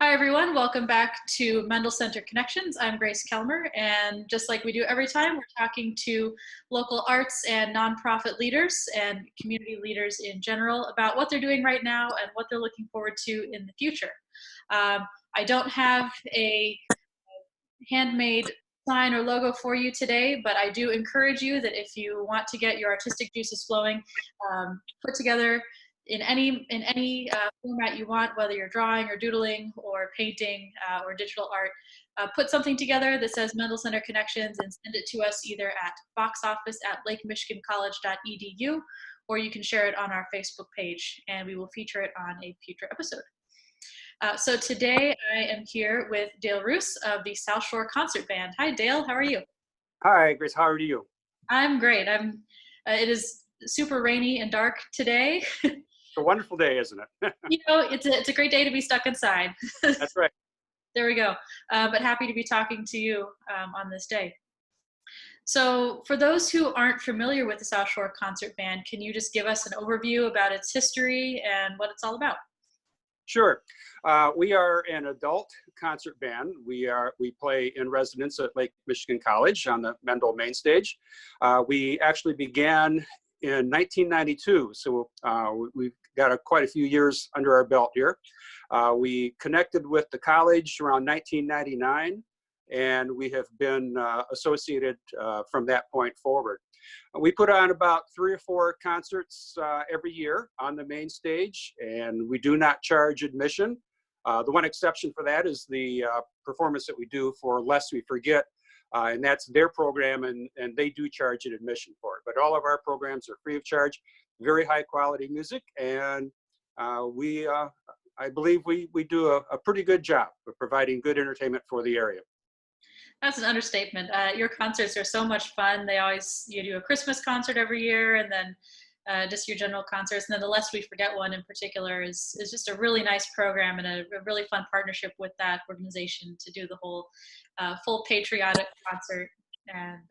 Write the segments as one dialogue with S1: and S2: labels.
S1: Hi, everyone. Welcome back to Mendel Center Connections. I'm Grace Kelmer, and just like we do every time, we're talking to local arts and nonprofit leaders and community leaders in general about what they're doing right now and what they're looking forward to in the future. I don't have a handmade sign or logo for you today, but I do encourage you that if you want to get your artistic juices flowing, put together in any format you want, whether you're drawing or doodling or painting or digital art, put something together that says Mendel Center Connections and send it to us either at boxoffice@lakemichigancollege.edu, or you can share it on our Facebook page and we will feature it on a future episode. So today I am here with Dale Roos of the Southshore Concert Band. Hi, Dale. How are you?
S2: Hi, Grace. How are you?
S1: I'm great. It is super rainy and dark today.
S2: It's a wonderful day, isn't it?
S1: It's a great day to be stuck inside.
S2: That's right.
S1: There we go. But happy to be talking to you on this day. So for those who aren't familiar with the Southshore Concert Band, can you just give us an overview about its history and what it's all about?
S2: Sure. We are an adult concert band. We play in residence at Lake Michigan College on the Mendel main stage. We actually began in 1992, so we've got quite a few years under our belt here. We connected with the college around 1999, and we have been associated from that point forward. We put on about 3 or 4 concerts every year on the main stage, and we do not charge admission. The one exception for that is the performance that we do for Lest We Forget, and that's their program, and they do charge an admission for it. But all of our programs are free of charge, very high quality music, and I believe we do a pretty good job of providing good entertainment for the area.
S1: That's an understatement. Your concerts are so much fun. You do a Christmas concert every year, and then just your general concerts. And then the Lest We Forget one in particular is just a really nice program and a really fun partnership with that organization to do the whole full patriotic concert. And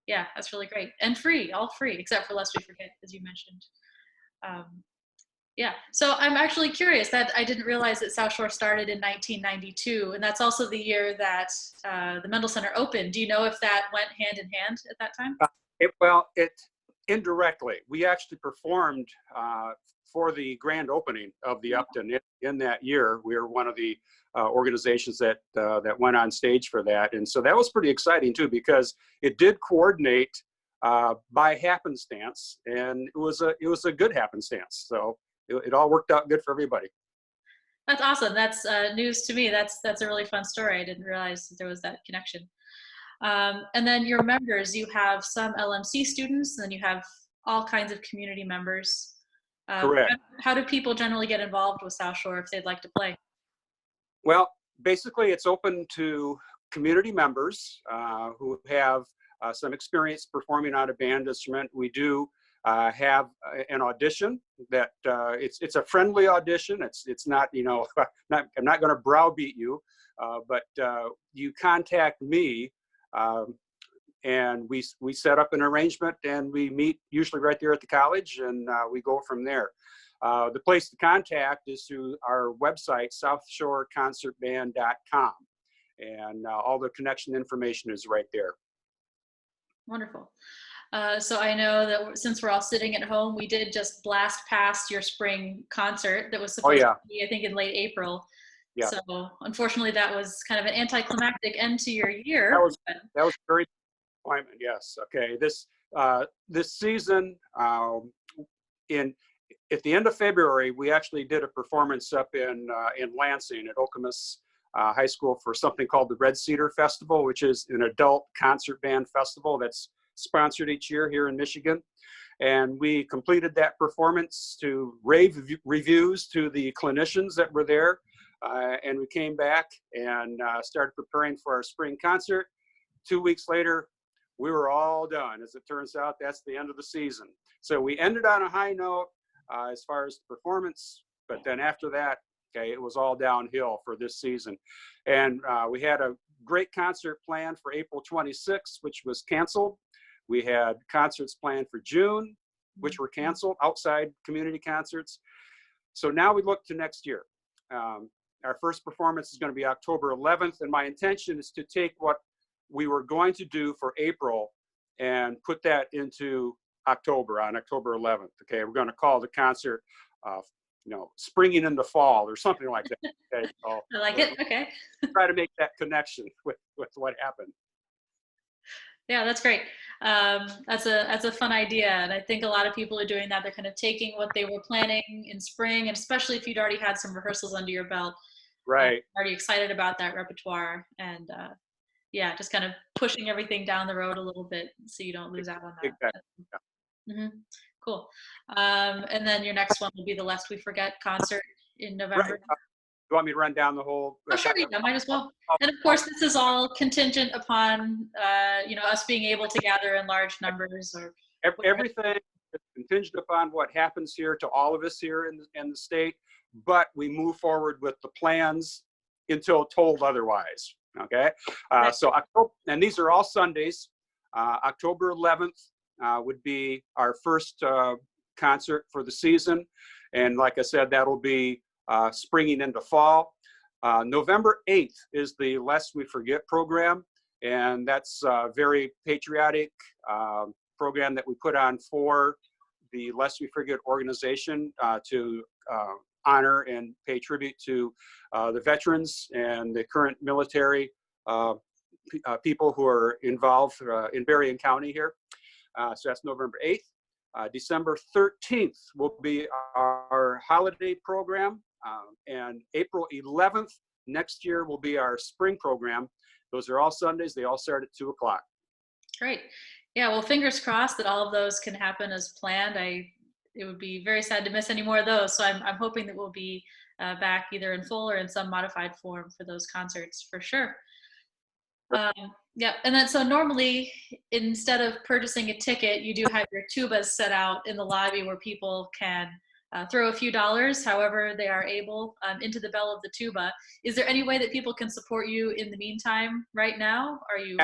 S1: yeah, that's really great. And free, all free, except for Lest We Forget, as you mentioned. Yeah, so I'm actually curious that I didn't realize that Southshore started in 1992, and that's also the year that the Mendel Center opened. Do you know if that went hand in hand at that time?
S2: It indirectly. We actually performed for the grand opening of the Upton in that year. We were one of the organizations that went on stage for that, and so that was pretty exciting too, because it did coordinate by happenstance, and it was a good happenstance. So it all worked out good for everybody.
S1: That's awesome. That's news to me. That's a really fun story. I didn't realize that there was that connection. And then your members, you have some LMC students, and then you have all kinds of community members.
S2: Correct.
S1: How do people generally get involved with Southshore if they'd like to play?
S2: Well, basically it's open to community members who have some experience performing on a band instrument. We do have an audition that it's a friendly audition. It's not, I'm not going to browbeat you, but you contact me and we set up an arrangement, and we meet usually right there at the college, and we go from there. The place to contact is through our website, southshoreconcertband.com, and all the connection information is right there.
S1: Wonderful. So I know that since we're all sitting at home, we did just blast past your spring concert that was supposed to be, I think, in late April. Yeah. So unfortunately, that was kind of an anticlimactic end to your year.
S2: That was very disappointment. Yes. Okay. This season, at the end of February, we actually did a performance up in Lansing at Okemos High School for something called the Red Cedar Festival, which is an adult concert band festival that's sponsored each year here in Michigan. And we completed that performance to rave reviews to the clinicians that were there. And we came back and started preparing for our spring concert. 2 weeks later, we were all done. As it turns out, that's the end of the season. So we ended on a high note as far as the performance, but then after that, okay, it was all downhill for this season. And we had a great concert planned for April 26th, which was canceled. We had concerts planned for June, which were canceled, outside community concerts. So now we look to next year. our first performance is going to be October 11th, and my intention is to take what we were going to do for April and put that into October, on October 11th. Okay, we're going to call the concert, springing in the fall or something like that. Okay, so
S1: I like it. Okay.
S2: try to make that connection with what happened.
S1: Yeah, that's great. That's a fun idea, and I think a lot of people are doing that. They're kind of taking what they were planning in spring, and especially if you'd already had some rehearsals under your belt,
S2: Right.
S1: already excited about that repertoire, and yeah, just kind of pushing everything down the road a little bit so you don't lose out on that.
S2: Exactly.
S1: Cool. And then your next one will be the Lest We Forget concert in
S2: Right.
S1: November.
S2: You want me to run down the whole?
S1: Oh, sure, yeah, might as well. And of course, this is all contingent upon, us being able to gather in large numbers or
S2: Everything is contingent upon what happens here to all of us here in the state, but we move forward with the plans until told otherwise. Okay. So October, and these are all Sundays. October 11th would be our first concert for the season. And like I said, that'll be springing into fall. November 8th is the Lest We Forget program, and that's a very patriotic program that we put on for the Lest We Forget organization to honor and pay tribute to the veterans and the current military people who are involved in Berrien County here. So that's November 8th. December 13th will be our holiday program. And April 11th next year will be our spring program. Those are all Sundays. They all start at 2 o'clock.
S1: Great. Yeah, well, fingers crossed that all of those can happen as planned. It would be very sad to miss any more of those. So I'm hoping that we'll be back either in full or in some modified form for those concerts for sure. Yeah, and then so normally instead of purchasing a ticket, you do have your tubas set out in the lobby where people can throw a few dollars, however they are able, into the bell of the tuba. Is there any way that people can support you in the meantime right now? Are you?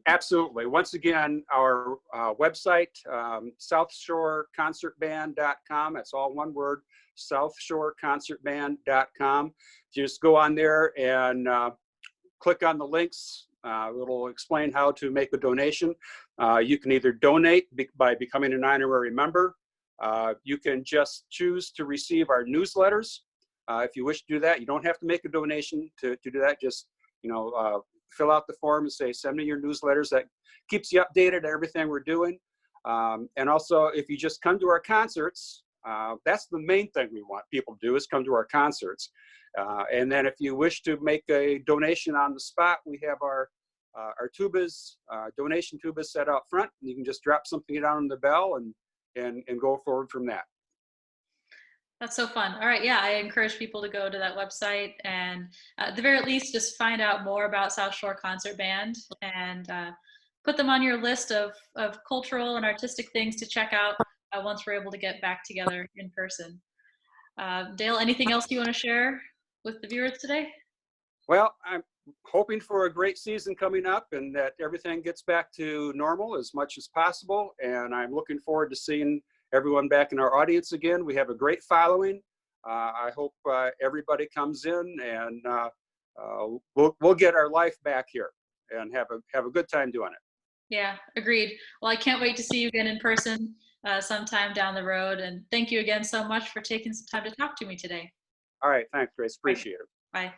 S2: Absolutely. Once again, our website, southshoreconcertband.com. That's all one word, southshoreconcertband.com. Just go on there and click on the links. It'll explain how to make a donation. You can either donate by becoming an honorary member. You can just choose to receive our newsletters. If you wish to do that, you don't have to make a donation to do that. Just, fill out the form and say, send me your newsletters. That keeps you updated on everything we're doing. And also, if you just come to our concerts, that's the main thing we want people to do, is come to our concerts. And then if you wish to make a donation on the spot, we have our tubas, donation tubas set out front. And you can just drop something down on the bell and go forward from that.
S1: That's so fun. All right. Yeah, I encourage people to go to that website and at the very least, just find out more about Southshore Concert Band and put them on your list of cultural and artistic things to check out once we're able to get back together in person. Dale, anything else you want to share with the viewers today?
S2: Well, I'm hoping for a great season coming up and that everything gets back to normal as much as possible. And I'm looking forward to seeing everyone back in our audience again. We have a great following. I hope everybody comes in and we'll get our life back here and have a good time doing it.
S1: Yeah, agreed. Well, I can't wait to see you again in person sometime down the road. And thank you again so much for taking some time to talk to me today.
S2: All right. Thanks, Grace. Appreciate it.
S1: Bye.